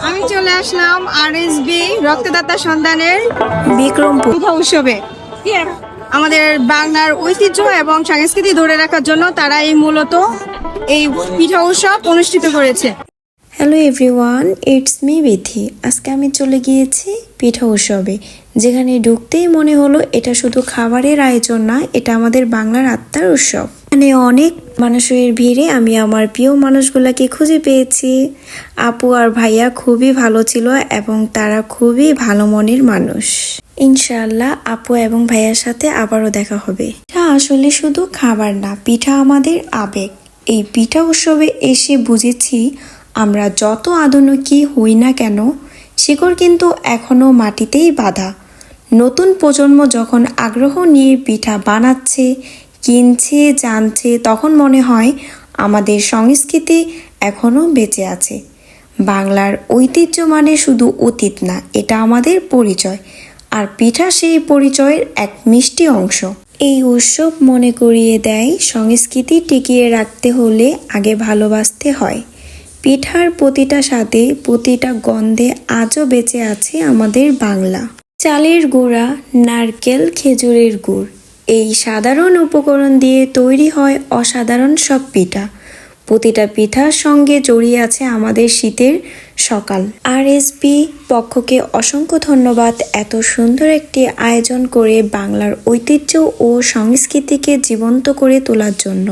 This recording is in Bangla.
আমি চলে আসলাম আরএসবি রক্তদাতা সন্তানের বিক্রমপুর পিঠা উৎসবে। আমাদের বাংলার ঐতিহ্য এবং সংস্কৃতি ধরে রাখার জন্য তারা মূলত এই পিঠা উৎসব অনুষ্ঠিত করেছে। Hello everyone, it's me Bithi. আজকে আমি চলে গিয়েছি পিঠা উৎসবে, যেখানে ঢুকতেই মনে হলো এটা শুধু খাবারের আয়োজন না, এটা আমাদের বাংলার আত্মার উৎসব। এখানে অনেক মানুষের ভিড়ে আমি আমার প্রিয় মানুষগুলোকে খুঁজে পেয়েছি। আপু আর ভাইয়া খুবই ভালো ছিল এবং তারা খুবই ভালো মনের মানুষ। ইনশাআল্লাহ আপু এবং ভাইয়ার সাথে আবারও দেখা হবে। পিঠা আসলে শুধু খাবার না, পিঠা আমাদের আবেগ। এই পিঠা উৎসবে এসে বুঝেছি আমরা যত আধুনিকই হই না কেন, শিকড় কিন্তু এখনো মাটিতেই বাঁধা। নতুন প্রজন্ম যখন আগ্রহ নিয়ে পিঠা বানাচ্ছে, কিনছে, জানছে, তখন মনে হয় আমাদের সংস্কৃতি এখনো বেঁচে আছে। বাংলার ঐতিহ্য মানে শুধু অতীত না, এটা আমাদের পরিচয়। আর পিঠা সেই পরিচয়ের এক মিষ্টি অংশ। এই উৎসব মনে করিয়ে দেয় সংস্কৃতি টিকিয়ে রাখতে হলে আগে ভালোবাসতে হয়। পিঠার প্রতিটা স্বাদে, প্রতিটা গন্ধে আজও বেঁচে আছে আমাদের বাংলা। চালের গুঁড়া, নারকেল, খেজুরের গুড়, এই সাধারণ উপকরণ দিয়ে তৈরি হয় অসাধারণ সব পিঠা। প্রতিটা পিঠার সঙ্গে জড়িয়ে আছে আমাদের শীতের সকাল। আরএসবি পক্ষকে অসংখ্য ধন্যবাদ এত সুন্দর একটি আয়োজন করে বাংলার ঐতিহ্য ও সংস্কৃতিকে জীবন্ত করে তোলার জন্য।